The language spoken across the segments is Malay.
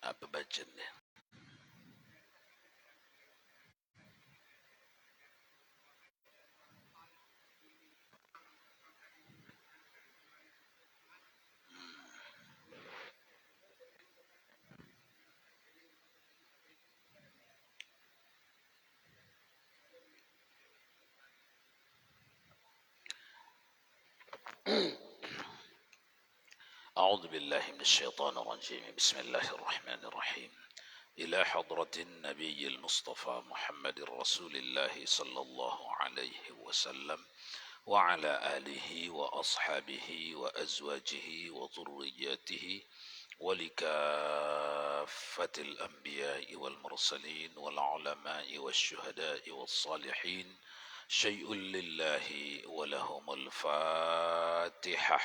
Apa bacanya? أعوذ بالله من الشيطان الرجيم. بسم الله الرحمن الرحيم. إلى حضرة النبي المصطفى محمد رسول الله صلى الله عليه وسلم وعلى آله وأصحابه وأزواجه وذرياته ولكافة الأنبياء والمرسلين والعلماء والشهداء والصالحين شيء لله ولهم الفاتحة.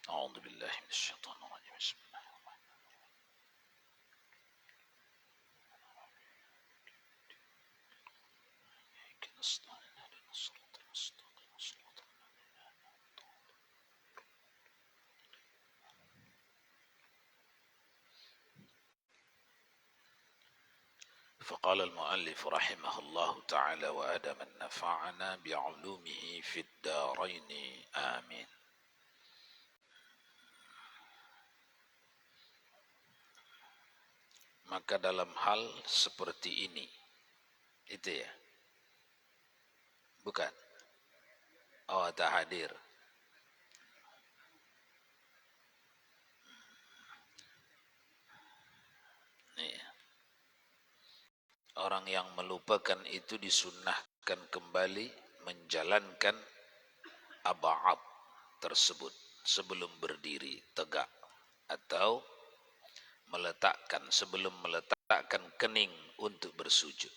أعوذ بالله من الشيطان الرجيم. بسم الله الرحمن الرحيم. فقال المؤلف رحمه الله تعالى وأدم نفعنا بعلومه في الدارين آمين. Maka dalam hal seperti ini, itu ya, bukan? Oh, tak hadir. Nih, orang yang melupakan itu disunnahkan kembali menjalankan ab'ad tersebut sebelum berdiri tegak, atau sebelum meletakkan kening untuk bersujud,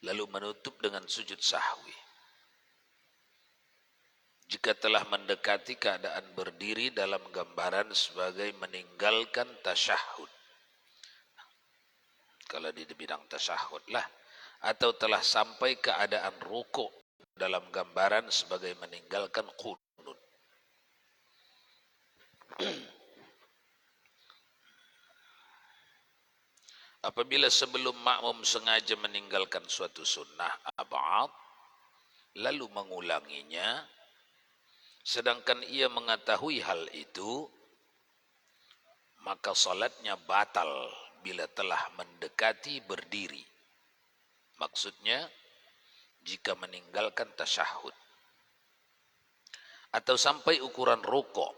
lalu menutup dengan sujud sahwi. Jika telah mendekati keadaan berdiri dalam gambaran sebagai meninggalkan tasyahud, kalau di bidang tasyahud lah, atau telah sampai keadaan rukuk dalam gambaran sebagai meninggalkan qunut. Apabila sebelum makmum sengaja meninggalkan suatu sunnah ab'ad lalu mengulanginya, sedangkan ia mengetahui hal itu, maka salatnya batal bila telah mendekati berdiri. Maksudnya jika meninggalkan tasyahud, atau sampai ukuran rukuk,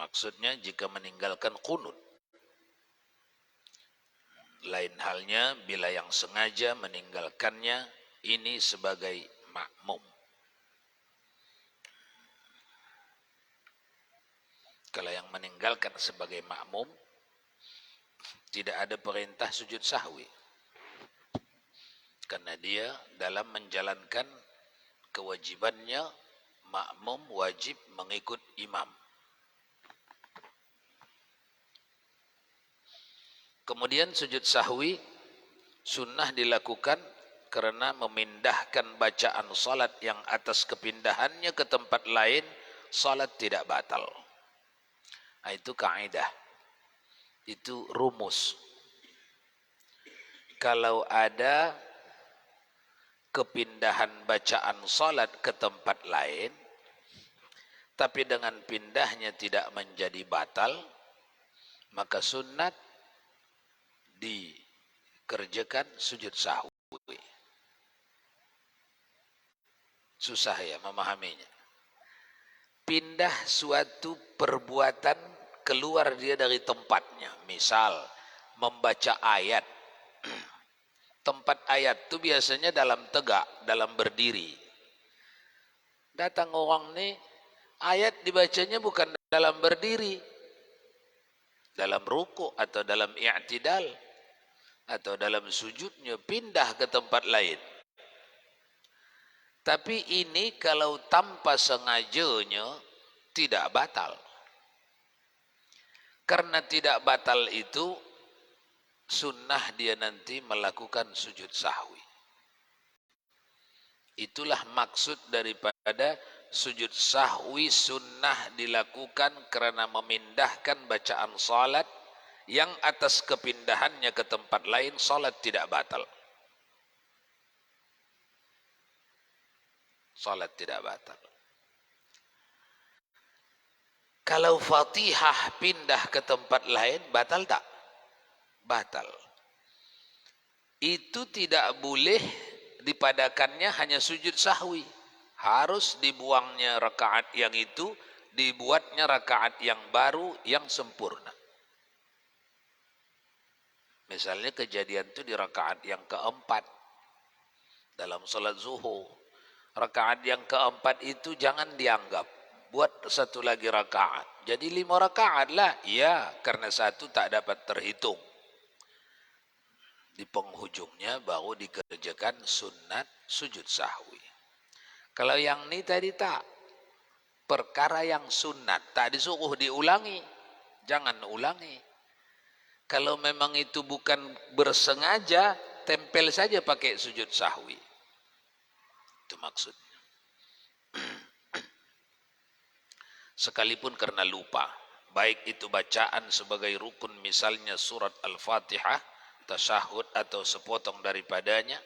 maksudnya jika meninggalkan qunut. Lain halnya bila yang sengaja meninggalkannya ini sebagai makmum. Kalau yang meninggalkan sebagai makmum, tidak ada perintah sujud sahwi, karena dia dalam menjalankan kewajibannya, makmum wajib mengikut imam. Kemudian sujud sahwi sunnah dilakukan karena memindahkan bacaan salat yang atas kepindahannya ke tempat lain, salat tidak batal. Itu kaidah, itu rumus. Kalau ada kepindahan bacaan salat ke tempat lain, tapi dengan pindahnya tidak menjadi batal, maka sunnat dikerjakan sujud sahwi. Susah ya memahaminya. Pindah suatu perbuatan keluar dia dari tempatnya. Misal membaca ayat. Tempat ayat itu biasanya dalam tegak, dalam berdiri. Datang orang nih, ayat dibacanya bukan dalam berdiri, dalam ruku atau dalam i'tidal, atau dalam sujudnya, pindah ke tempat lain. Tapi ini kalau tanpa sengajanya tidak batal. Karena tidak batal itu sunnah dia nanti melakukan sujud sahwi. Itulah maksud daripada sujud sahwi sunnah dilakukan karena memindahkan bacaan salat yang atas kepindahannya ke tempat lain salat tidak batal. Salat tidak batal. Kalau Fatihah pindah ke tempat lain batal tak? Batal. Itu tidak boleh dipadakannya hanya sujud sahwi. Harus dibuangnya rakaat yang itu, dibuatnya rakaat yang baru yang sempurna. Misalnya kejadian itu di rakaat yang keempat dalam salat zuhur. Rakaat yang keempat itu jangan dianggap. Buat satu lagi rakaat. Jadi 5 rakaat lah. Ya, karena satu tak dapat terhitung. Di penghujungnya baru dikerjakan sunat sujud sahwi. Kalau yang ini tadi tak. Perkara yang sunat. Tak disuruh diulangi. Jangan ulangi. Kalau memang itu bukan bersengaja, tempel saja pakai sujud sahwi. Itu maksudnya. Sekalipun karena lupa, baik itu bacaan sebagai rukun misalnya surat Al-Fatihah, tasyahud atau sepotong daripadanya,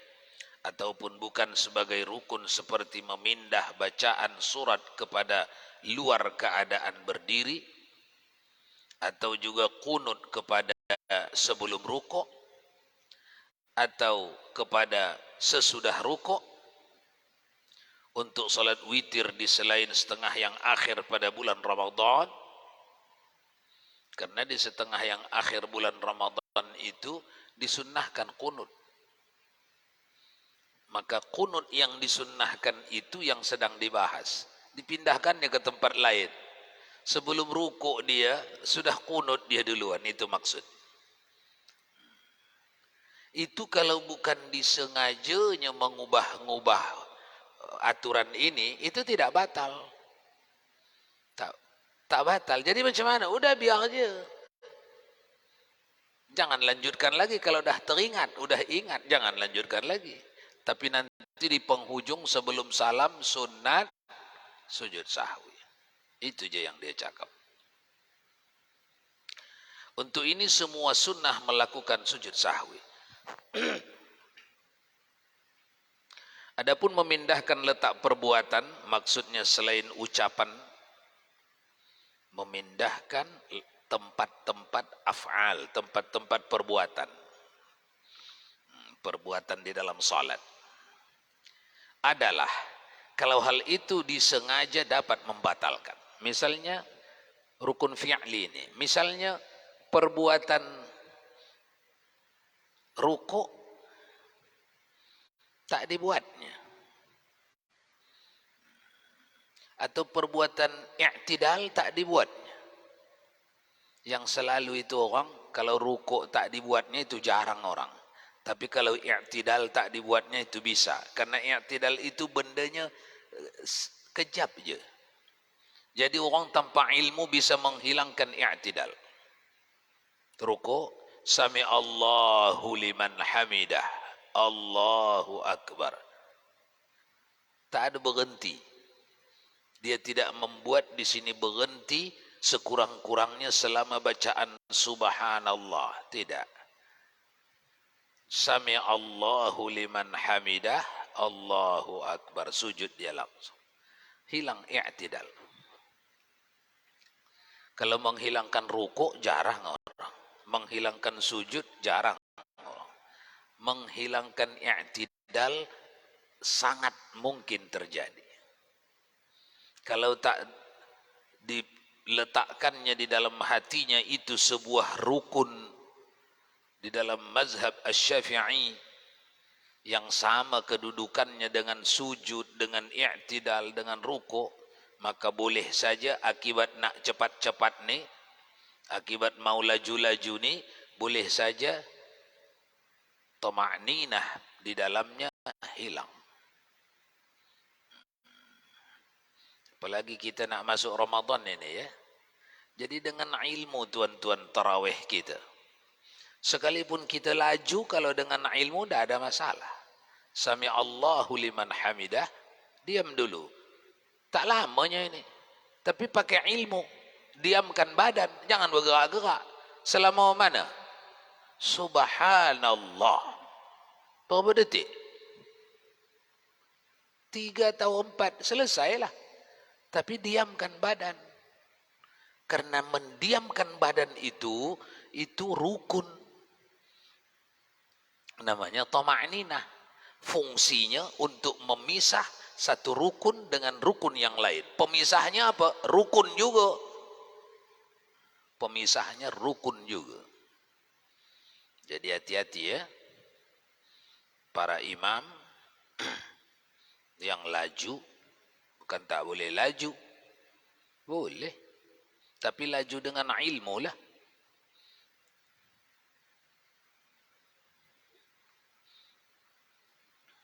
ataupun bukan sebagai rukun seperti memindah bacaan surat kepada luar keadaan berdiri, atau juga kunut kepada sebelum rukuk, atau kepada sesudah rukuk, untuk salat witir di selain setengah yang akhir pada bulan Ramadan, karena di setengah yang akhir bulan Ramadan itu disunnahkan kunut. Maka kunut yang disunnahkan itu yang sedang dibahas, dipindahkannya ke tempat lain. Sebelum rukuk dia sudah kunut dia duluan, itu maksud. Itu kalau bukan disengajanya mengubah-ngubah aturan ini, itu tidak batal. Tak batal. Jadi macam mana? Udah biar aja. Jangan lanjutkan lagi kalau dah teringat, udah ingat, jangan lanjutkan lagi. Tapi nanti di penghujung sebelum salam sunat sujud sahwi. Itu aja yang dia cakap. Untuk ini semua sunnah melakukan sujud sahwi. Adapun memindahkan letak perbuatan, maksudnya selain ucapan, memindahkan tempat-tempat af'al, tempat-tempat perbuatan. Perbuatan di dalam salat. Adalah, kalau hal itu disengaja dapat membatalkan. Misalnya, rukun fi'li ini. Misalnya, perbuatan rukuk tak dibuatnya. Atau perbuatan i'tidal tak dibuatnya. Yang selalu itu orang, kalau rukuk tak dibuatnya itu jarang orang. Tapi kalau i'tidal tak dibuatnya itu bisa. Karena i'tidal itu bendanya kejap je. Jadi orang tanpa ilmu bisa menghilangkan i'tidal. Rukuk, sami Allahu liman hamidah. Allahu Akbar. Tak ada berhenti. Dia tidak membuat di sini berhenti sekurang-kurangnya selama bacaan subhanallah. Tidak. Sami Allahu liman hamidah. Allahu Akbar. Sujud dia langsung. Hilang i'tidal. Kalau menghilangkan rukuk jarang orang. Menghilangkan sujud jarang orang. Menghilangkan i'tidal sangat mungkin terjadi. Kalau tak diletakkannya di dalam hatinya itu sebuah rukun di dalam mazhab Asy-Syafi'i yang sama kedudukannya dengan sujud, dengan i'tidal, dengan rukuk, maka boleh saja akibat nak cepat-cepat ni, akibat mau laju-laju ni, boleh saja tama'ninah di dalamnya hilang. Apalagi kita nak masuk Ramadan ini ya. Jadi dengan ilmu tuan-tuan tarawih kita. Sekalipun kita laju, kalau dengan ilmu tidak ada masalah. Sami Allahu liman hamidah, diam dulu. Tak lamanya ini. Tapi pakai ilmu. Diamkan badan, jangan bergerak-gerak. Selama mana? Subhanallah. Berapa detik? 3 atau 4, selesailah. Tapi diamkan badan. Karena mendiamkan badan itu rukun. Namanya tama'ninah. Fungsinya untuk memisah satu rukun dengan rukun yang lain. Pemisahnya apa? Rukun juga. Pemisahnya rukun juga. Jadi hati-hati ya. Para imam yang laju, bukan tak boleh laju. Boleh. Tapi laju dengan ilmu lah.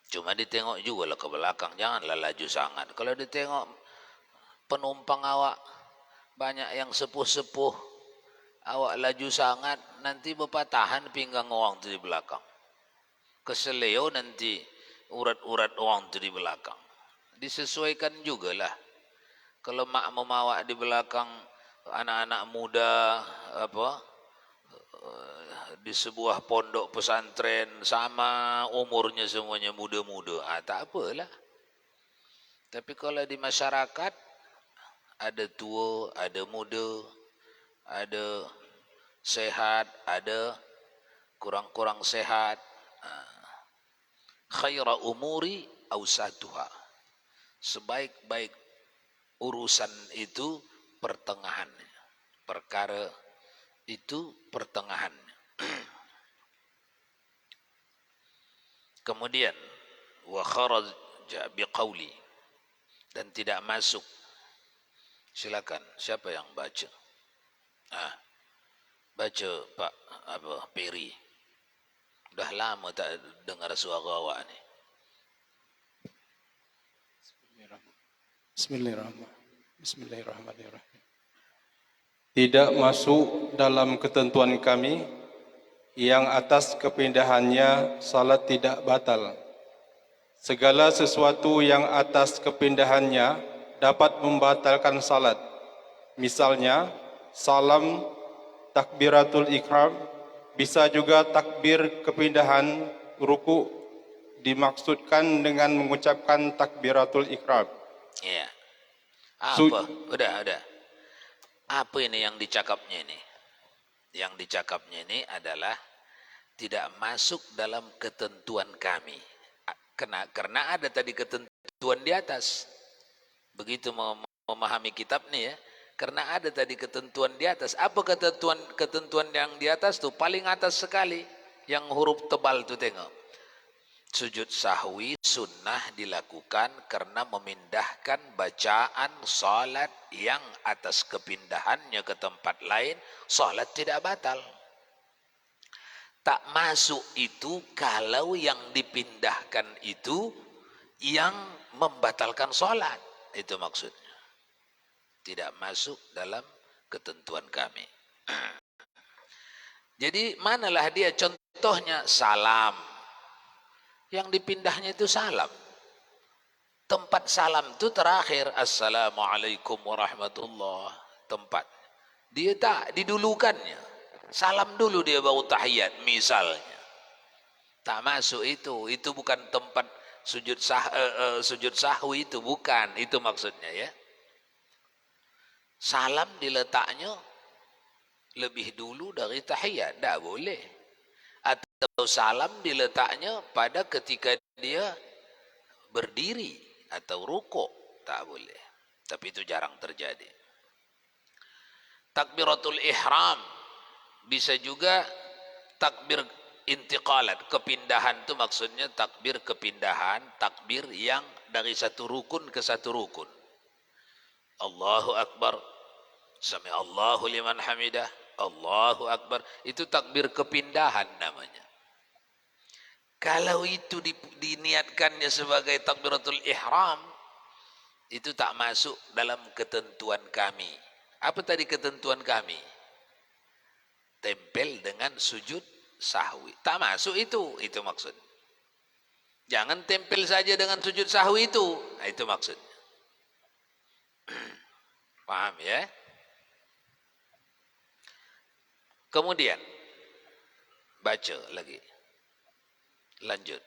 Cuma ditengok juga lah ke belakang. Janganlah laju sangat. Kalau ditengok penumpang awak banyak yang sepuh-sepuh, awak laju sangat, nanti berpatahan pinggang orang tu di belakang. Keseleo nanti urat-urat orang tu di belakang. Disesuaikan jugalah. Kalau mak memawak di belakang anak-anak muda di sebuah pondok pesantren sama umurnya semuanya muda-muda, tak apalah. Tapi kalau di masyarakat ada tua, ada muda, ada sehat, ada kurang-kurang sehat. Khaira umuri awsatuha. Sebaik-baik urusan itu pertengahannya. Perkara itu pertengahannya. Kemudian wa kharaja biqauli, dan tidak masuk. Silakan, siapa yang baca? Baca Pak Peri. Dah lama tak dengar suara awak ni. Bismillahirrahmanirrahim. Tidak masuk dalam ketentuan kami yang atas kepindahannya salat tidak batal. Segala sesuatu yang atas kepindahannya dapat membatalkan salat. Misalnya, salam, takbiratul ihram, bisa juga takbir kepindahan ruku dimaksudkan dengan mengucapkan takbiratul ihram. Ya. Apa? Udah. Apa ini yang dicakapnya ini? Yang dicakapnya ini adalah tidak masuk dalam ketentuan kami. Karena ada tadi ketentuan di atas. Begitu memahami kitab nih ya. Karena ada tadi ketentuan di atas. Apa ketentuan yang di atas tuh? Paling atas sekali. Yang huruf tebal tuh tengok. Sujud sahwi sunnah dilakukan karena memindahkan bacaan salat yang atas kepindahannya ke tempat lain, salat tidak batal. Tak masuk itu kalau yang dipindahkan itu yang membatalkan salat. Itu maksudnya. Tidak masuk dalam ketentuan kami. Jadi manalah dia contohnya salam. Yang dipindahnya itu salam. Tempat salam itu terakhir. Assalamualaikum warahmatullah. Tempat. Dia tak didulukannya. Salam dulu dia baru tahiyat misalnya. Tak masuk itu. Itu bukan tempat sujud sahwi itu. Bukan. Itu maksudnya ya. Salam diletaknya lebih dulu dari tahiyat. Tak boleh. Atau salam diletaknya pada ketika dia berdiri atau rukuk, tak boleh. Tapi itu jarang terjadi. Takbiratul ihram bisa juga takbir intiqalat, kepindahan itu maksudnya takbir kepindahan, takbir yang dari satu rukun ke satu rukun. Allahu Akbar, sami Allahu liman hamidah, Allahu Akbar, itu takbir kepindahan namanya. Kalau itu diniatkannya sebagai takbiratul ihram, itu tak masuk dalam ketentuan kami. Apa tadi ketentuan kami? Tempel dengan sujud sahwi. Tak masuk itu maksud. Jangan tempel saja dengan sujud sahwi itu. Nah, itu maksudnya. Paham ya? Kemudian baca lagi. Lanjut.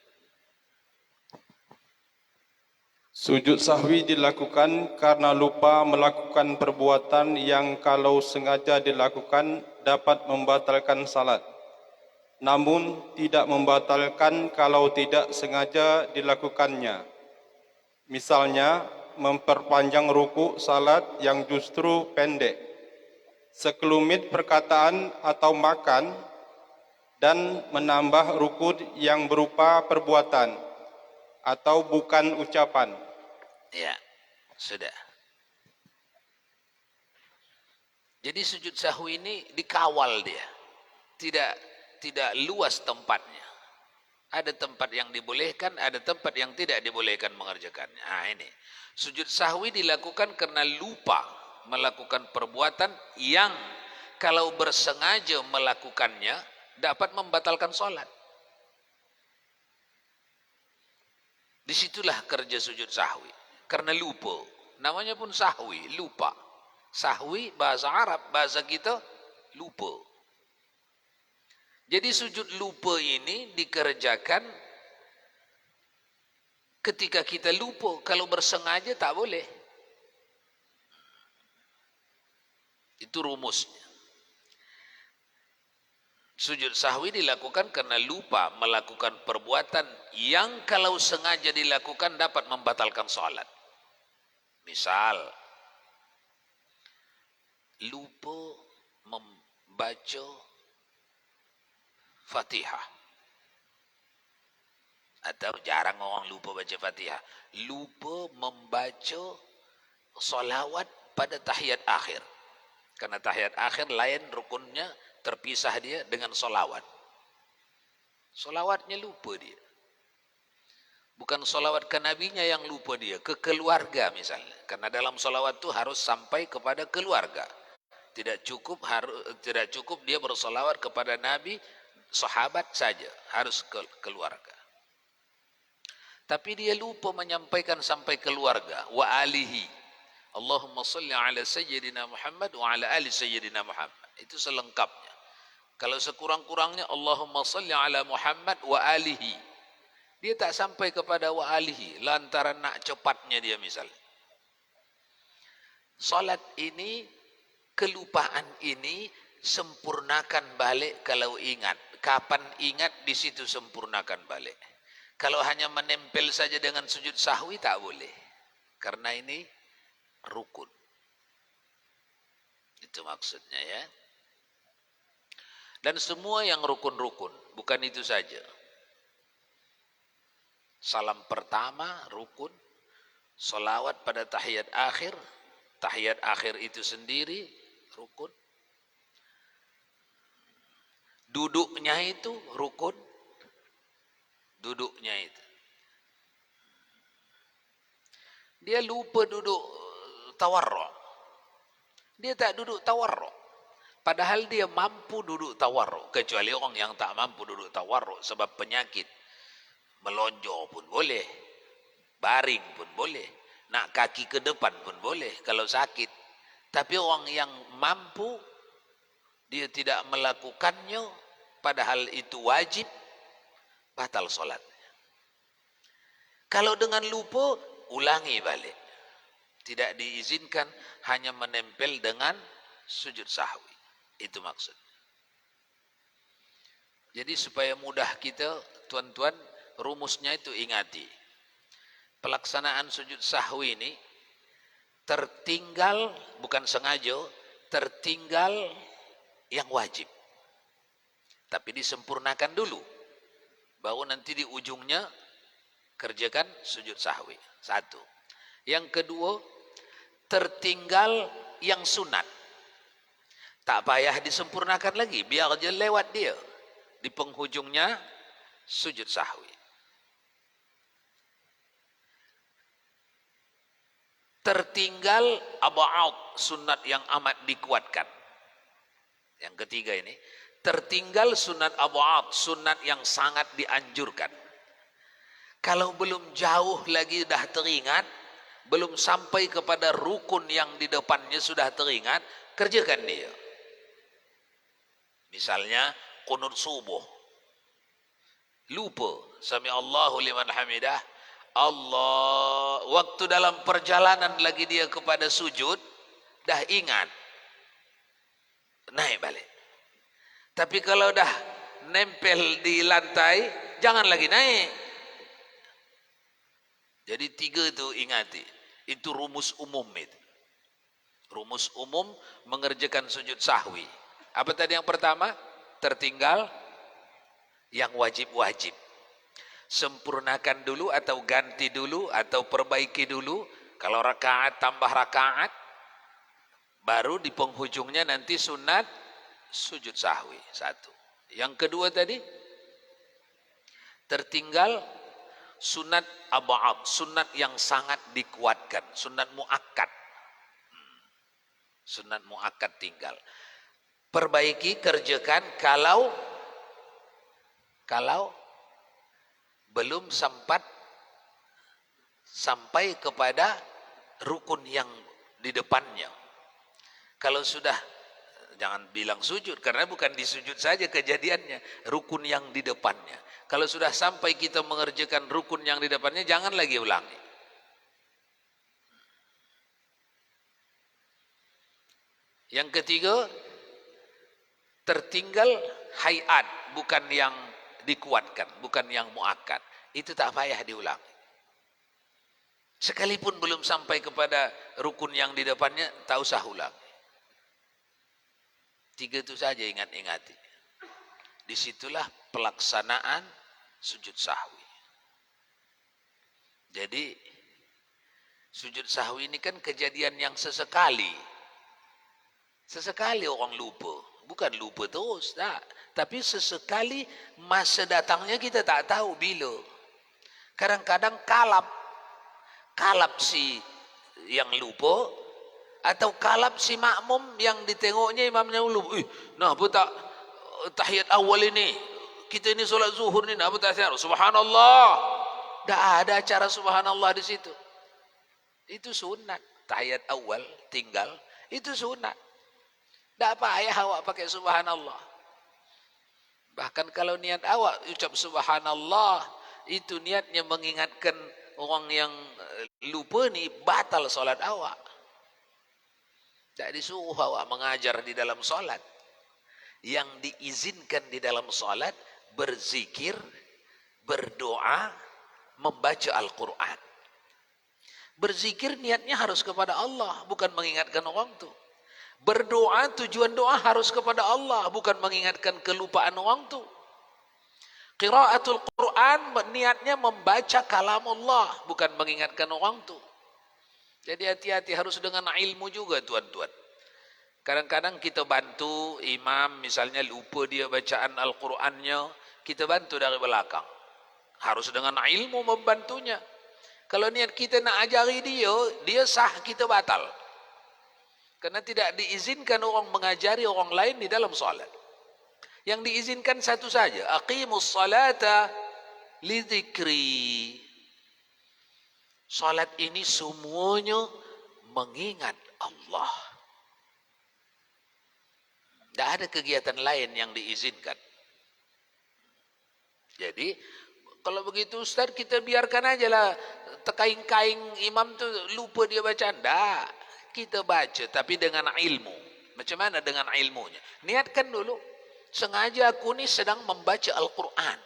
Sujud sahwi dilakukan karena lupa melakukan perbuatan yang kalau sengaja dilakukan dapat membatalkan salat. Namun tidak membatalkan kalau tidak sengaja dilakukannya. Misalnya, memperpanjang ruku salat yang justru pendek, sekelumit perkataan atau makan, dan menambah ruku yang berupa perbuatan atau bukan ucapan. Ya, sudah. Jadi sujud sahwi ini dikawal dia. Tidak luas tempatnya. Ada tempat yang dibolehkan, ada tempat yang tidak dibolehkan mengerjakannya. Nah ini, sujud sahwi dilakukan karena lupa melakukan perbuatan yang kalau bersengaja melakukannya dapat membatalkan sholat. Disitulah kerja sujud sahwi. Karena lupa. Namanya pun sahwi, lupa. Sahwi bahasa Arab, bahasa kita lupa. Jadi sujud lupa ini dikerjakan ketika kita lupa. Kalau bersengaja tak boleh. Itu rumusnya. Sujud sahwi dilakukan karena lupa melakukan perbuatan yang kalau sengaja dilakukan dapat membatalkan sholat. Misal, lupa membaca Fatihah. Atau jarang orang lupa baca Fatihah. Lupa membaca solawat pada tahiyat akhir. Karena tahiyat akhir lain rukunnya, terpisah dia dengan solawat. Solawatnya lupa dia. Bukan solawat ke nabinya yang lupa dia, ke keluarga misalnya. Karena dalam solawat itu harus sampai kepada keluarga. Tidak cukup dia bersolawat kepada nabi, sahabat saja, harus ke keluarga. Tapi dia lupa menyampaikan sampai keluarga. Wa alihi. Allahumma salli ala sayyidina Muhammad wa ala ali sayyidina Muhammad. Itu selengkapnya. Kalau sekurang-kurangnya Allahumma salli ala Muhammad wa alihi. Dia tak sampai kepada wa alihi lantaran nak cepatnya dia misalnya. Salat ini, kelupaan ini sempurnakan balik kalau ingat. Kapan ingat di situ sempurnakan balik. Kalau hanya menempel saja dengan sujud sahwi tak boleh. Karena ini rukun. Itu maksudnya ya. Dan semua yang rukun-rukun, bukan itu saja. Salam pertama rukun, salawat pada tahiyat akhir itu sendiri rukun. Duduknya itu rukun. Duduknya itu. Dia lupa duduk tawarruk. Dia tak duduk tawarruk. Padahal dia mampu duduk tawarruk. Kecuali orang yang tak mampu duduk tawarruk sebab penyakit. Melonjor pun boleh. Baring pun boleh. Nak kaki ke depan pun boleh kalau sakit. Tapi orang yang mampu, dia tidak melakukannya, padahal itu wajib, batal sholatnya. Kalau dengan lupa, ulangi balik. Tidak diizinkan hanya menempel dengan sujud sahwi. Itu maksudnya. Jadi supaya mudah kita, tuan-tuan, rumusnya itu ingati. Pelaksanaan sujud sahwi ini tertinggal, bukan sengaja, tertinggal yang wajib. Tapi disempurnakan dulu. Baru nanti di ujungnya kerjakan sujud sahwi. Satu. Yang kedua, tertinggal yang sunat. Tak payah disempurnakan lagi, biar aja lewat dia. Di penghujungnya sujud sahwi. Tertinggal aba'ad, sunat yang amat dikuatkan. Yang ketiga ini, tertinggal sunat aba'ad, sunat yang sangat dianjurkan. Kalau belum jauh lagi dah teringat, belum sampai kepada rukun yang di depannya sudah teringat, kerjakan dia. Misalnya qunut subuh. Lupa. Sami Allahu liman hamidah. Allah. Waktu dalam perjalanan lagi dia kepada sujud. Dah ingat. Naik balik. Tapi kalau dah nempel di lantai. Jangan lagi naik. Jadi 3 itu ingati. Itu rumus umum itu. Rumus umum mengerjakan sujud sahwi. Apa tadi yang pertama? Tertinggal yang wajib-wajib. Sempurnakan dulu atau ganti dulu atau perbaiki dulu. Kalau rakaat tambah rakaat. Baru di penghujungnya nanti sunat sujud sahwi. 1. Yang kedua tadi. Tertinggal sunat ab'ad. Sunat yang sangat dikuatkan. Sunat muakkad. Sunat muakkad tinggal. Perbaiki, kerjakan kalau belum sampai kepada rukun yang di depannya. Kalau sudah, jangan bilang sujud, karena bukan di sujud saja kejadiannya, rukun yang di depannya. Kalau sudah sampai kita mengerjakan rukun yang di depannya, jangan lagi ulangi. Yang ketiga, tertinggal hayat, bukan yang dikuatkan, bukan yang muakkad. Itu tak payah diulangi. Sekalipun belum sampai kepada rukun yang di depannya, tak usah ulang. 3 itu saja ingat-ingati. Disitulah pelaksanaan sujud sahwi. Jadi, sujud sahwi ini kan kejadian yang sesekali. Sesekali orang lupa. Bukan lupa terus, tak. Tapi sesekali masa datangnya kita tak tahu bila. Kadang-kadang kalap si yang lupa atau kalap si makmum yang ditengoknya imamnya lupa. Nah, apa tak tahiyat awal ini? Kita ini solat zuhur ni, apa tak tahiyat? Subhanallah. Tak ada acara subhanallah di situ. Itu sunat. Tahiyat awal tinggal, itu sunat. Tak payah awak pakai subhanallah. Bahkan kalau niat awak ucap subhanallah, itu niatnya mengingatkan orang yang lupa ni, batal solat awak. Tak disuruh awak mengajar di dalam solat. Yang diizinkan di dalam solat, berzikir, berdoa, membaca Al-Quran. Berzikir niatnya harus kepada Allah, bukan mengingatkan orang tu. Berdoa, tujuan doa harus kepada Allah, bukan mengingatkan kelupaan orang tu. Qiraatul Quran, niatnya membaca kalamullah, bukan mengingatkan orang tu. Jadi hati-hati, harus dengan ilmu juga tuan-tuan. Kadang-kadang kita bantu imam, misalnya lupa dia bacaan Al-Qurannya, kita bantu dari belakang. Harus dengan ilmu membantunya. Kalau niat kita nak ajari dia sah, kita batal. Karena tidak diizinkan orang mengajari orang lain di dalam salat. Yang diizinkan satu saja, aqimus salata li dzikri. Salat ini semuanya mengingat Allah. Tidak ada kegiatan lain yang diizinkan. Jadi, kalau begitu Ustaz, kita biarkan aja lah tekaing-kaing imam tu lupa dia bacaan. Tak. Kita baca tapi dengan ilmu. Macam mana dengan ilmunya? Niatkan dulu. Sengaja aku ni sedang membaca Al-Quran.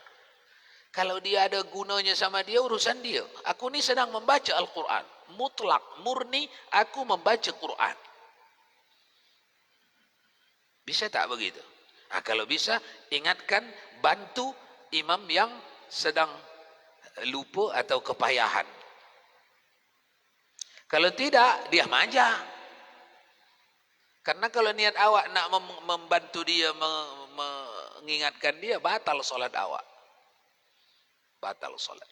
Kalau dia ada gunanya sama dia, urusan dia. Aku ni sedang membaca Al-Quran. Mutlak, murni, aku membaca Quran. Bisa tak begitu? Nah, kalau bisa, ingatkan, bantu imam yang sedang lupa atau kepayahan. Kalau tidak, diam aja. Karena kalau niat awak nak membantu dia, mengingatkan dia, batal solat awak. Batal solat.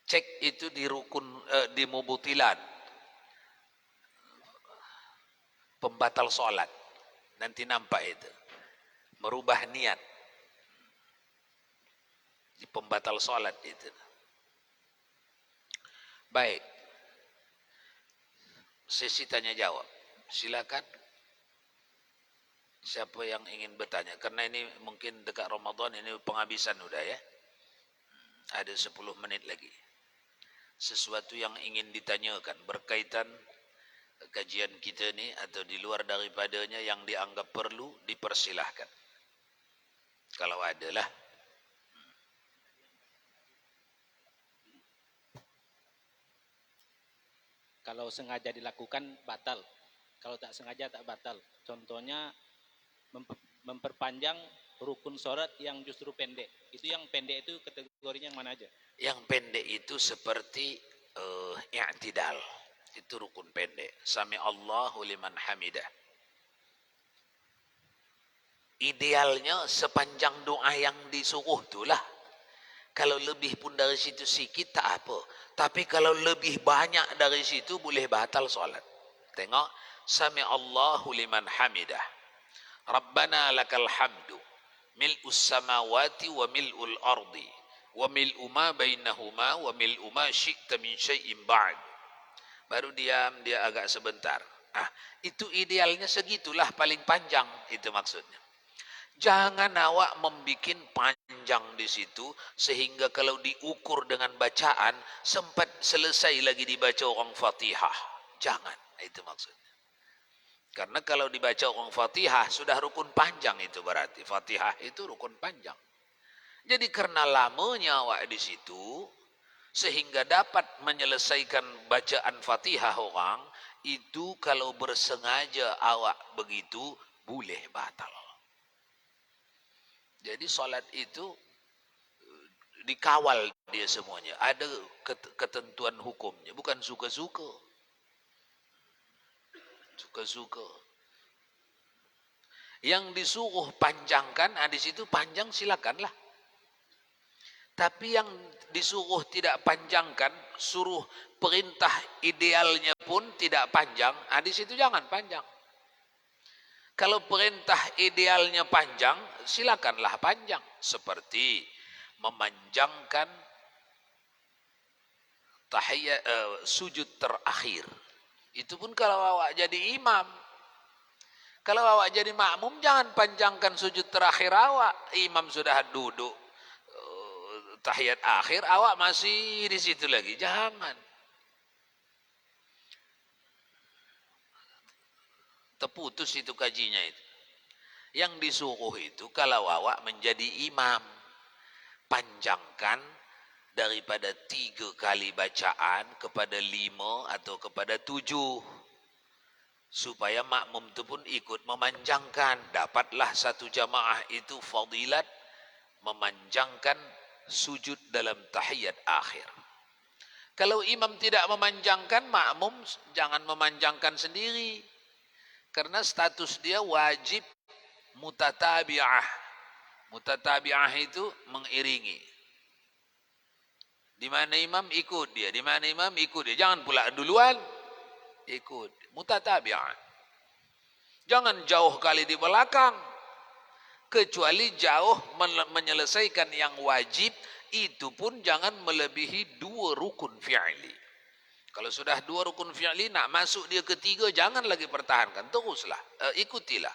Cek itu di rukun, di mubutilan. Pembatal solat. Nanti nampak itu. Merubah niat. Di pembatal solat itu. Baik. Sesi tanya jawab. Silakan. Siapa yang ingin bertanya? Karena ini mungkin dekat Ramadan, ini penghabisan udah ya. Ada 10 menit lagi. Sesuatu yang ingin ditanyakan berkaitan kajian kita ni atau di luar daripadanya yang dianggap perlu, dipersilahkan. Kalau ada lah. Kalau sengaja dilakukan batal, kalau tak sengaja tak batal. Contohnya memperpanjang rukun sholat yang justru pendek. Itu yang pendek itu kategorinya yang mana aja? Yang pendek itu seperti i'tidal. Itu rukun pendek. Sami Allahu liman hamidah. Idealnya sepanjang doa yang disuruh itulah. Kalau lebih pun dari situ sikit tak apa. Tapi kalau lebih banyak dari situ boleh batal solat. Tengok. Sami Allahu liman hamidah. Rabbana lakal hamdu. Mil'us samawati wa mil'ul ardi. Wa mil'u ma bainahuma wa mil'u ma syi'ta min syai'in ba'd. Baru diam, dia agak sebentar. Itu idealnya segitulah paling panjang. Itu maksudnya. Jangan awak membikin panjang di situ sehingga kalau diukur dengan bacaan sempat selesai lagi dibaca orang Fatihah. Jangan, itu maksudnya. Karena kalau dibaca orang Fatihah sudah rukun panjang itu berarti. Fatihah itu rukun panjang. Jadi karena lamanya awak di situ sehingga dapat menyelesaikan bacaan Fatihah orang, itu kalau bersengaja awak begitu boleh batal. Jadi solat itu dikawal dia semuanya. Ada ketentuan hukumnya. Bukan suka-suka. Suka-suka. Yang disuruh panjangkan, di situ panjang silakanlah. Tapi yang disuruh tidak panjangkan, suruh perintah idealnya pun tidak panjang, di situ jangan panjang. Kalau perintah idealnya panjang, silakanlah panjang. Seperti memanjangkan tahiyat sujud terakhir. Itu pun kalau awak jadi imam. Kalau awak jadi makmum, jangan panjangkan sujud terakhir awak. Imam sudah duduk tahiyat akhir, awak masih di situ lagi. Jangan. Terputus itu kajinya itu. Yang disuruh itu kalau awak menjadi imam, panjangkan daripada 3 kali bacaan kepada 5 atau kepada 7. Supaya makmum itu pun ikut memanjangkan. Dapatlah satu jamaah itu fadilat memanjangkan sujud dalam tahiyat akhir. Kalau imam tidak memanjangkan, makmum jangan memanjangkan sendiri. Karena status dia wajib mutatabi'ah. Mutatabi'ah itu mengiringi. Di mana imam ikut dia, di mana imam ikut dia. Jangan pula duluan ikut. Mutatabi'ah. Jangan jauh kali di belakang. Kecuali jauh menyelesaikan yang wajib, itu pun jangan melebihi 2 rukun fi'li. Kalau sudah 2 rukun fi'li, nak masuk dia ketiga, jangan lagi pertahankan. Teruslah, ikutilah.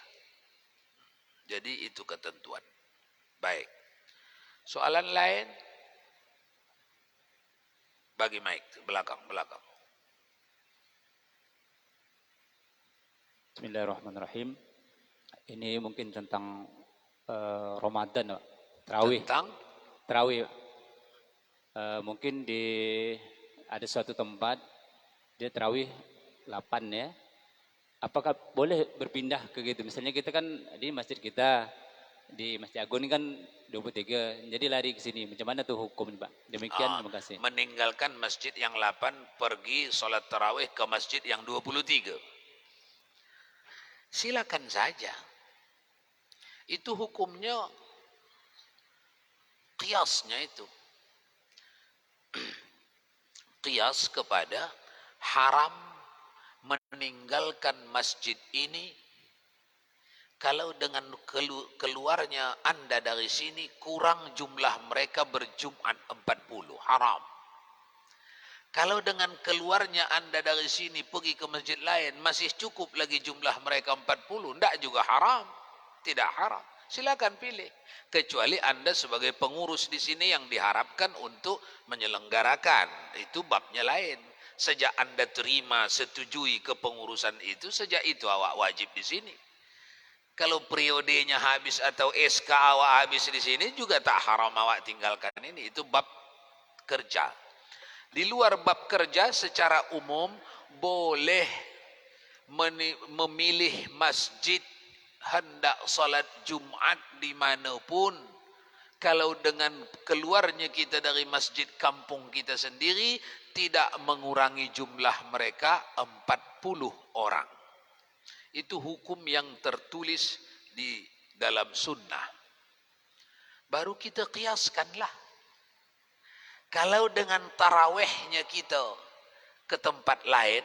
Jadi itu ketentuan. Baik. Soalan lain? Bagi mic, belakang. Bismillahirrahmanirrahim. Ini mungkin tentang Ramadan, Tarawih. Tentang? Tarawih. Mungkin ada suatu tempat dia tarawih 8 ya. Apakah boleh berpindah ke gitu? Misalnya kita kan di masjid kita, di Masjid Agung ini kan 23, jadi lari ke sini. Macam mana tuh hukum, Pak? Demikian, terima kasih. Meninggalkan masjid yang 8, pergi sholat tarawih ke masjid yang 23. Silakan saja. Itu hukumnya, qiyasnya itu. Qiyas kepada haram meninggalkan masjid ini kalau dengan keluarnya Anda dari sini kurang jumlah mereka berjumat 40, haram. Kalau dengan keluarnya Anda dari sini pergi ke masjid lain masih cukup lagi jumlah mereka 40, tidak juga haram. tidak haram. Silakan pilih. Kecuali Anda sebagai pengurus di sini yang diharapkan untuk menyelenggarakan, itu babnya lain. Sejak Anda terima, setujui kepengurusan itu, sejak itu awak wajib di sini. Kalau periodenya habis atau SK awak habis di sini juga tak haram awak tinggalkan ini. Itu bab kerja. Di luar bab kerja secara umum boleh memilih masjid hendak salat Jumat dimanapun. Kalau dengan keluarnya kita dari masjid kampung kita sendiri tidak mengurangi jumlah mereka 40 orang. Itu hukum yang tertulis di dalam sunnah. Baru kita kiaskanlah. Kalau dengan tarawehnya kita ke tempat lain,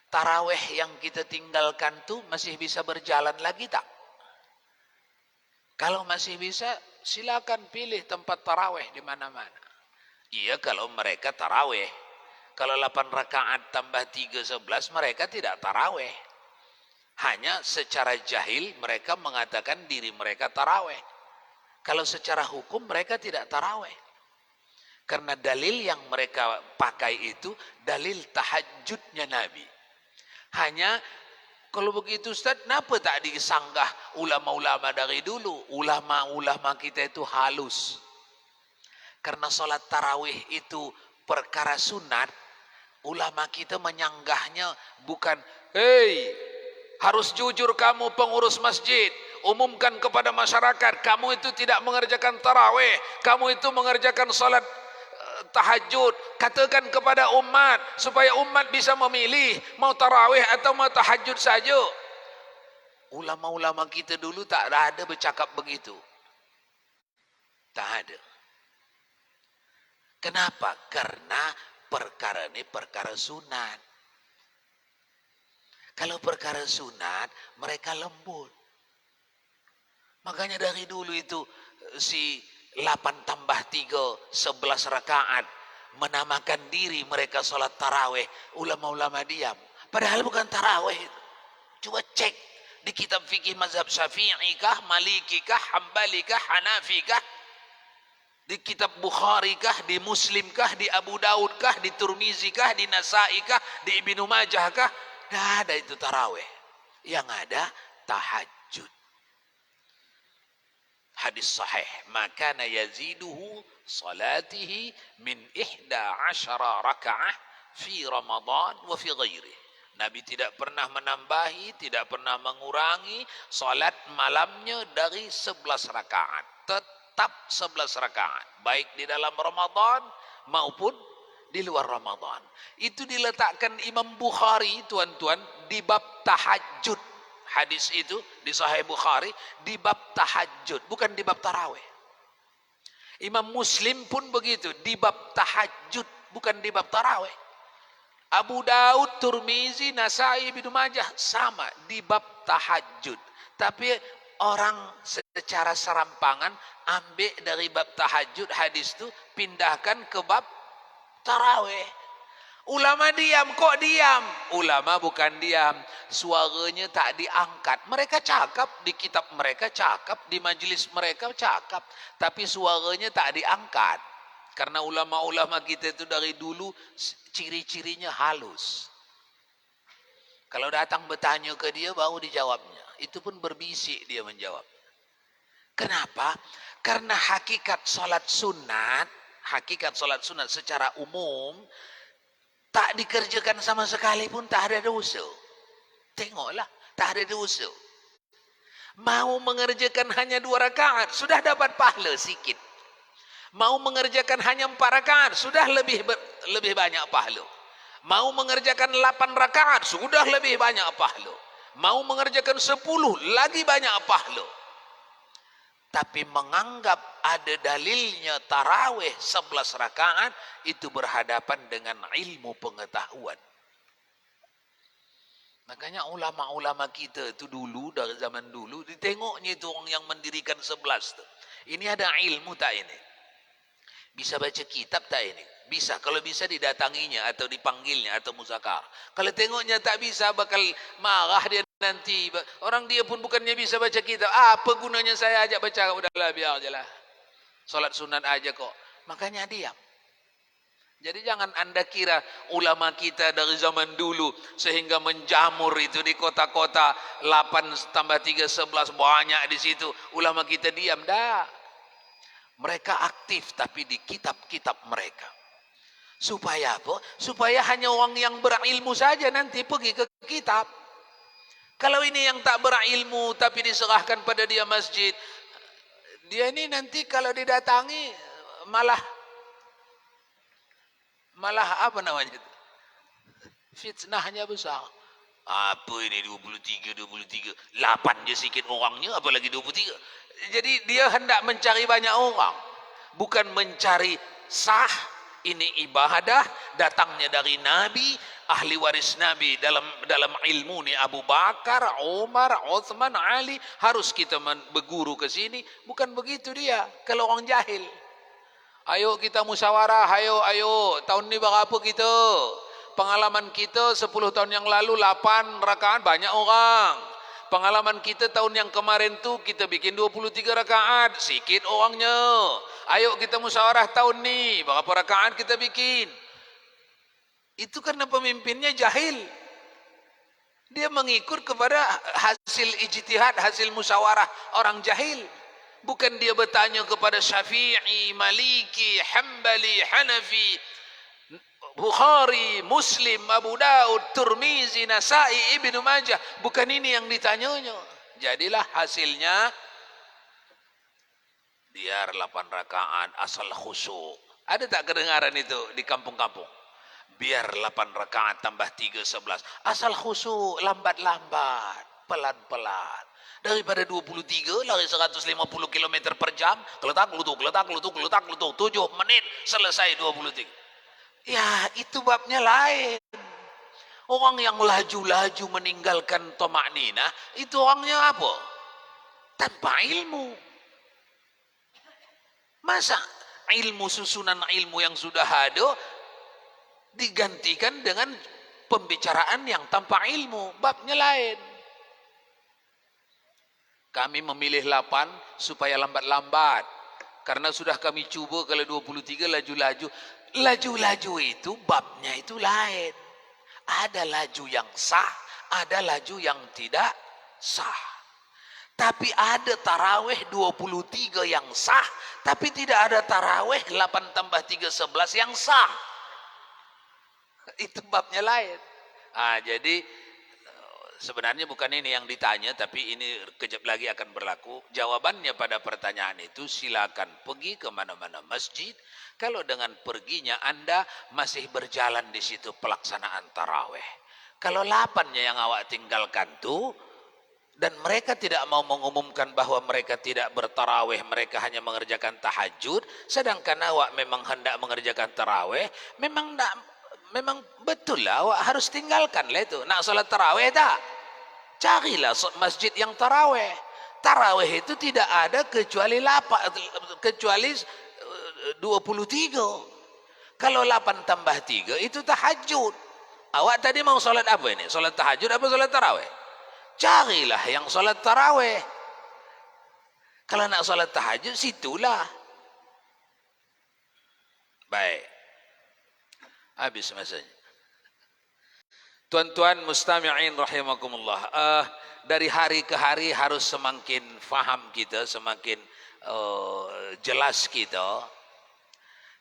taraweh yang kita tinggalkan tuh masih bisa berjalan lagi tak? Kalau masih bisa, silakan pilih tempat taraweh di mana-mana. Iya kalau mereka taraweh. Kalau 8 rakaat tambah 3, 11, mereka tidak taraweh. Hanya secara jahil mereka mengatakan diri mereka taraweh. Kalau secara hukum mereka tidak taraweh. Karena dalil yang mereka pakai itu dalil tahajudnya Nabi. Hanya kalau begitu Ustaz, kenapa tak disanggah ulama-ulama dari dulu? Ulama-ulama kita itu halus. Karena sholat tarawih itu perkara sunat, ulama kita menyanggahnya bukan, hei, harus jujur kamu pengurus masjid, umumkan kepada masyarakat, kamu itu tidak mengerjakan tarawih, kamu itu mengerjakan sholat tahajud. Katakan kepada umat supaya umat bisa memilih mau tarawih atau mau tahajud saja. Ulama-ulama kita dulu tak ada bercakap begitu. Tak ada. Kenapa? Karena perkara ini perkara sunat. Kalau perkara sunat mereka lembut. Makanya dari dulu itu si 8 tambah 3, 11 rakaat. Menamakan diri mereka sholat taraweh. Ulama-ulama diam. Padahal bukan taraweh. Coba cek. Di kitab fikih mazhab syafi'ikah, malikikah, hambalikah, hanafikah. Di kitab Bukharikah, di Muslimkah, di Abu Daudkah, di Turmizikah, di Nasaikah, di Ibnu Majahkah. Tidak ada itu taraweh. Yang ada tahajud. Hadis sahih, maka yaziduhu salatihi min 11 rakaah fi Ramadan wa fi ghairi. Nabi tidak pernah menambahi, tidak pernah mengurangi salat malamnya dari 11 rakaat. Tetap 11 rakaat, baik di dalam Ramadan maupun di luar Ramadan. Itu diletakkan Imam Bukhari, tuan-tuan, di bab tahajud. Hadis itu di Sahih Bukhari di bab tahajud, bukan di bab tarawih. Imam Muslim pun begitu, di bab tahajud, bukan di bab tarawih. Abu Daud, Turmizi, Nasai, Ibnu Majah sama di bab tahajud. Tapi orang secara serampangan ambil dari bab tahajud hadis itu pindahkan ke bab tarawih. Ulama diam, kok diam? Ulama bukan diam, suaranya tak diangkat. Mereka cakap, di kitab mereka cakap, di majelis mereka cakap, tapi suaranya tak diangkat. Karena ulama-ulama kita itu dari dulu ciri-cirinya halus. Kalau datang bertanya ke dia baru dijawabnya. Itu pun berbisik dia menjawab. Kenapa? Karena hakikat salat sunat secara umum tak dikerjakan sama sekali pun tak ada dosa. Tengoklah, tak ada dosa. Mau mengerjakan hanya 2 rakaat, sudah dapat pahala sikit. Mau mengerjakan hanya 4 rakaat, sudah lebih banyak pahala. Mau mengerjakan 8 rakaat, sudah lebih banyak pahala. Mau mengerjakan 10, lagi banyak pahala. Tapi menganggap ada dalilnya tarawih 11 rakaat itu berhadapan dengan ilmu pengetahuan. Makanya ulama-ulama kita itu dulu, dari zaman dulu, ditengoknya itu orang yang mendirikan 11 tuh. Ini ada ilmu tak ini? Bisa baca kitab tak ini? Bisa. Kalau bisa didatanginya atau dipanggilnya atau muzakar. Kalau tengoknya tak bisa bakal marah dia. nanti. Orang dia pun bukannya bisa baca kitab. Apa gunanya saya ajak baca? Udahlah, biar aja lah. Salat sunat aja kok. Makanya diam. Jadi jangan anda kira ulama kita dari zaman dulu sehingga menjamur itu di kota-kota 8 tambah 3 11 banyak di situ. Ulama kita diam, dah. Mereka aktif tapi di kitab-kitab mereka. Supaya apa? Supaya hanya orang yang berilmu saja nanti pergi ke kitab. Kalau ini yang tak berilmu tapi diserahkan pada dia masjid, dia ini nanti kalau didatangi malah apa namanya itu? Fitnahnya besar. Apa ini 23, 8 je sikit orangnya, apalagi 23. Jadi dia hendak mencari banyak orang, bukan mencari sah. Ini ibadah datangnya dari Nabi, ahli waris Nabi dalam ilmu ni Abu Bakar, Umar, Uthman, Ali. Harus kita berguru ke sini. Bukan begitu dia kalau orang jahil. Ayo kita musyawarah, ayo. Tahun ni berapa kita? Pengalaman kita 10 tahun yang lalu 8 rakaat banyak orang. Pengalaman kita tahun yang kemarin tu kita bikin 23 rakaat, sikit orangnya. Ayo kita musyawarah tahun ni, berapa rakaat kita bikin? Itu karena pemimpinnya jahil. Dia mengikut kepada hasil ijtihad, hasil musyawarah orang jahil. Bukan dia bertanya kepada Syafi'i, Maliki, Hambali, Hanafi, Bukhari, Muslim, Abu Daud, Tirmizi, Nasai, Ibnu Majah. Bukan ini yang ditanyanya. Jadilah hasilnya biar 8 rakaat asal khusyuk. Ada tak kedengaran itu di kampung-kampung? Biar 8 rakaat tambah 3 11. Asal khusyuk, lambat-lambat, pelan-pelan. Daripada 23 lari 150 km per jam, keletak lutuk 7 menit selesai 23. Ya, itu babnya lain. Orang yang laju-laju meninggalkan tamakninah, itu orangnya apa? Tanpa ilmu. Masa ilmu, susunan ilmu yang sudah ada digantikan dengan pembicaraan yang tanpa ilmu? Babnya lain. Kami memilih 8 supaya lambat-lambat. Karena sudah kami cuba kalau 23 laju-laju. Laju-laju itu babnya itu lain. Ada laju yang sah, ada laju yang tidak sah. Tapi ada tarawih 23 yang sah, tapi tidak ada tarawih 8 tambah 3 11 yang sah. Itu babnya lain. Jadi sebenarnya bukan ini yang ditanya, tapi ini kejap lagi akan berlaku. Jawabannya pada pertanyaan itu, silakan pergi ke mana-mana masjid. Kalau dengan perginya Anda masih berjalan di situ pelaksanaan tarawih. Kalau 8-nya yang awak tinggalkan tuh, dan mereka tidak mau mengumumkan bahwa mereka tidak bertarawih, mereka hanya mengerjakan tahajud, sedangkan awak memang hendak mengerjakan tarawih, memang betul lah awak harus tinggalkan lah itu. Nak salat tarawih tak? Carilah masjid yang tarawih. Tarawih itu tidak ada kecuali 23. Kalau 8 tambah 3 itu tahajud. Awak tadi mau salat apa ini? Salat tahajud apa salat tarawih? Carilah yang salat tarawih. Kalau nak salat tahajud situlah. Baik. Habis masanya. Tuan-tuan mustami'in rahimakumullah. Dari hari ke hari harus semakin faham kita, semakin jelas kita.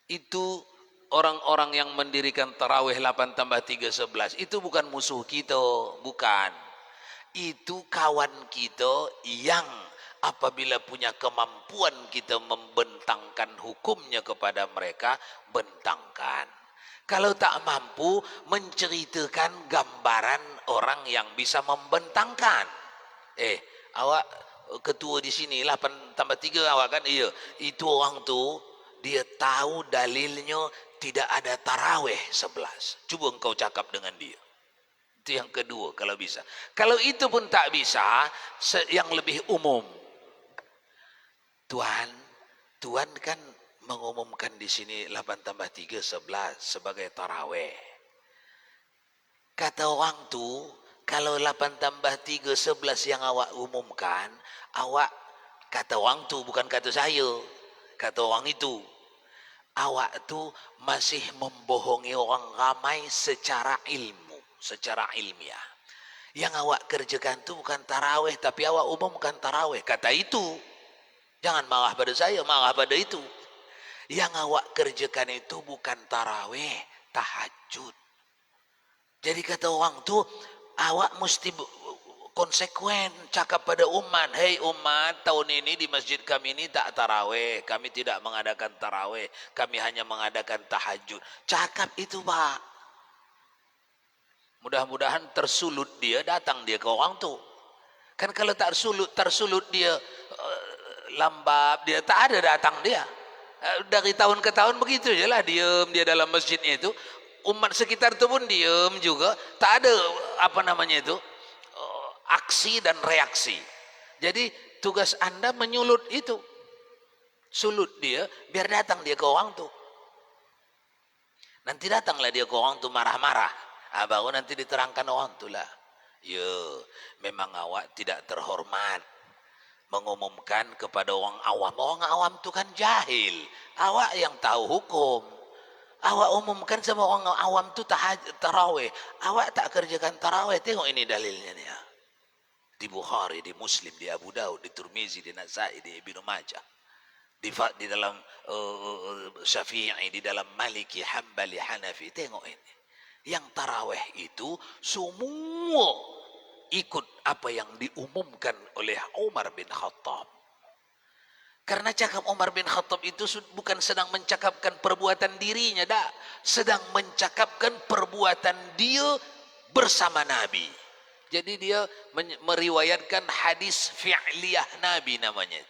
Itu orang-orang yang mendirikan tarawih 8 tambah 3 11 itu bukan musuh kita, bukan. Itu kawan kita yang apabila punya kemampuan kita membentangkan hukumnya kepada mereka, bentangkan. Kalau tak mampu, menceritakan gambaran orang yang bisa membentangkan. Awak ketua di sini 8 tambah 3 awak kan? Iya, itu orang tu dia tahu dalilnya tidak ada tarawih 11. Cuba engkau cakap dengan dia. Itu yang kedua kalau bisa. Kalau itu pun tak bisa, yang lebih umum. Tuan kan mengumumkan di sini 8 tambah 3 11 sebagai tarawih. Kata orang tu, Kalau 8 tambah 3 11 yang awak umumkan, awak kata orang tu bukan kata saya, kata orang itu. Awak tu masih membohongi orang ramai secara ilmu, secara ilmiah. Yang awak kerjakan tu bukan tarawih, tapi awak umumkan tarawih. Kata itu. Jangan marah pada saya, marah pada itu. Yang awak kerjakan itu bukan tarawih, tahajud. Jadi kata orang tu, awak mesti konsekuen cakap pada umat, hei umat, tahun ini di masjid kami ini tak tarawih, kami tidak mengadakan tarawih, kami hanya mengadakan tahajud. Cakap itu pak. Mudah-mudahan tersulut dia, datang dia ke orang tu. Kan kalau tak tersulut dia lambat, dia tak ada datang dia. Dari tahun ke tahun begitu je lah, diam dia dalam masjidnya itu. Umat sekitar itu pun diam juga, tak ada apa namanya itu, aksi dan reaksi. Jadi tugas anda menyulut itu, sulut dia biar datang dia ke orang tu. Nanti datanglah dia ke orang tu marah-marah, baru nanti diterangkan orang tu lah, yo memang awak tidak terhormat mengumumkan kepada orang awam. Orang awam tu kan jahil, awak yang tahu hukum, awak umumkan sama orang awam tu tarawih, awak tak kerjakan tarawih. Tengok ini dalilnya ni, di Bukhari, di Muslim, di Abu Daud, di Tirmizi, di Nasai, di Ibnu Majah, di dalam Syafi'i, di dalam Maliki, Hambali, Hanafi. Tengok ini, yang tarawih itu semua ikut apa yang diumumkan oleh Umar bin Khattab. Karena cakap Umar bin Khattab itu bukan sedang mencakapkan perbuatan dirinya, dah, sedang mencakapkan perbuatan dia bersama Nabi. Jadi dia meriwayatkan hadis fi'liyah Nabi namanya.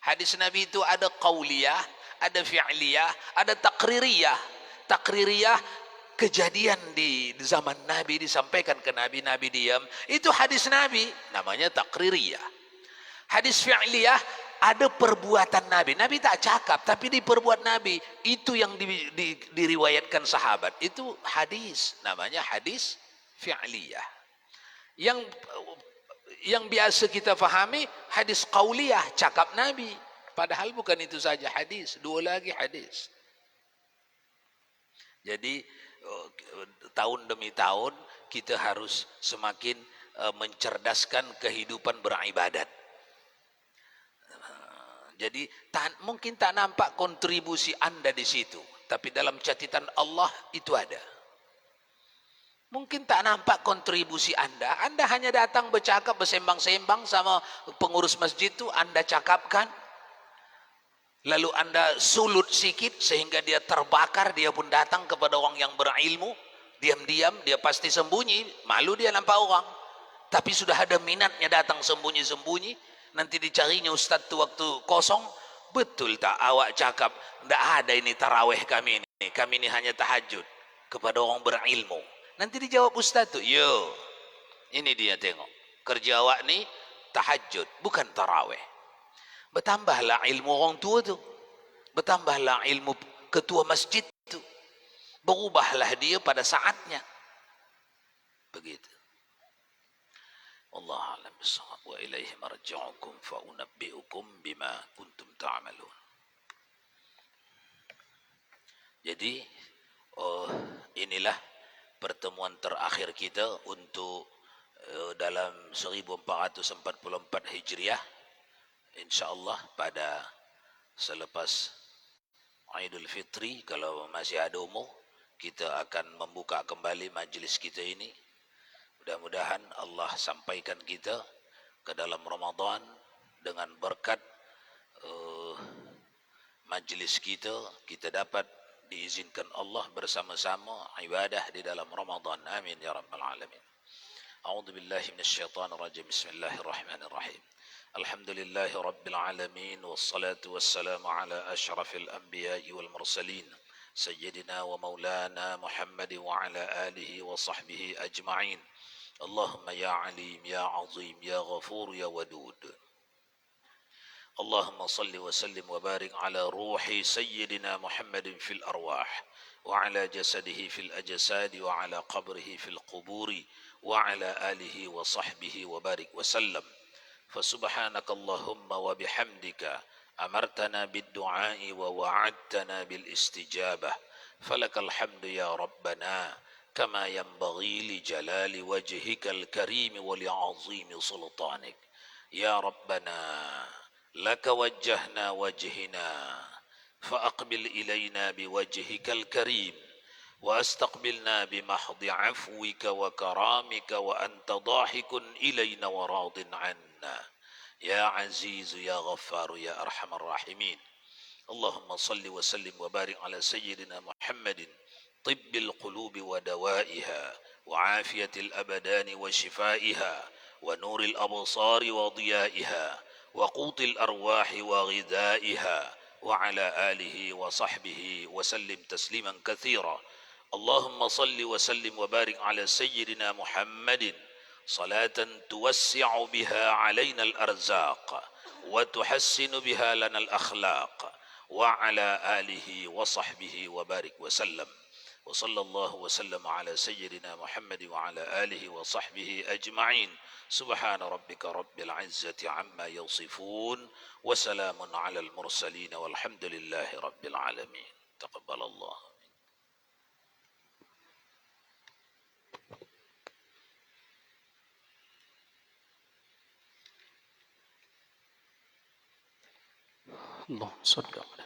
Hadis Nabi itu ada qauliyah, ada fi'liyah, ada taqririyah. Taqririyah kejadian di zaman Nabi disampaikan ke Nabi, Nabi diam. Itu hadis Nabi, namanya taqririyah. Hadis fi'liyah ada perbuatan Nabi. Nabi tak cakap, tapi diperbuat Nabi. Itu yang diriwayatkan sahabat. Itu hadis, namanya hadis fi'liyah. Yang biasa kita fahami hadis qauliyah, cakap Nabi. Padahal bukan itu saja hadis, dua lagi hadis. Jadi tahun demi tahun kita harus semakin mencerdaskan kehidupan beribadat. Jadi mungkin tak nampak kontribusi anda di situ, tapi dalam catatan Allah itu ada. Mungkin tak nampak kontribusi anda. Anda hanya datang bercakap, bersembang-sembang sama pengurus masjid itu, anda cakapkan. Lalu anda sulut sikit sehingga dia terbakar, dia pun datang kepada orang yang berilmu. Diam-diam dia pasti sembunyi, malu dia nampak orang. Tapi sudah ada minatnya datang sembunyi-sembunyi. Nanti dicarinya ustaz tu waktu kosong. Betul tak awak cakap, tidak ada ini tarawih kami ini. Kami ini hanya tahajud kepada orang berilmu. Nanti dijawab ustaz tu, yo, ini dia tengok. Kerja awak ni tahajud, bukan tarawih. Bertambahlah ilmu orang tua tu. Bertambahlah ilmu ketua masjid tu. Berubahlah dia pada saatnya. Begitu. Allah alam bisawab wa ilaihi marji'ukum fa unabbi'ukum bima kuntum ta'malun. Jadi inilah pertemuan terakhir kita untuk dalam 1444 Hijriah. InsyaAllah pada selepas Aidul Fitri, kalau masih ada umur, kita akan membuka kembali majlis kita ini. Mudah-mudahan Allah sampaikan kita ke dalam Ramadan dengan berkat majlis kita, kita dapat diizinkan Allah bersama-sama ibadah di dalam Ramadan. Amin ya rabbal alamin. A'udzu billahi minasyaitonir rajim. Bismillahirrahmanirrahim. Alhamdulillahi rabbil alamin wassalatu wassalamu ala asyrafil anbiya'i wal mursalin sayyidina wa maulana Muhammad wa ala alihi wa sahbihi ajma'in. Allahumma ya alim ya azim ya ghafur ya wadud. Allahumma salli wa sallim wa barik ala ruhi sayyidina Muhammadin fil arwah wa ala jasadihi fil ajsadi wa ala qabrihi fil quburi وعلى آله وصحبه وبارك وسلم. فسبحانك اللهم وبحمدك أمرتنا بالدعاء ووعدتنا بالاستجابة، فلك الحمد يا ربنا كما ينبغي لجلال وجهك الكريم ولعظيم سلطانك. يا ربنا لك وجهنا وجهنا، فأقبل إلينا بوجهك الكريم، واستقبلنا بمحض عفوك وكرامك، وأنت ضاحك إلينا وراض عنا. يا عزيز يا غفار يا أرحم الراحمين. اللهم صل وسلم وبارك على سيدنا محمد، طب القلوب ودوائها، وعافية الأبدان وشفائها، ونور الأبصار وضيائها، وقوت الأرواح وغذائها، وعلى آله وصحبه وسلم تسليما كثيرا. اللهم صل وسلم وبارك على سيدنا محمد صلاة توسع بها علينا الأرزاق، وتحسن بها لنا الأخلاق، وعلى آله وصحبه وبارك وسلم. وصلى الله وسلم على سيدنا محمد وعلى آله وصحبه أجمعين. سبحان ربك رب العزة عما يصفون، وسلام على المرسلين، والحمد لله رب العالمين. تقبل الله. اللهم صل على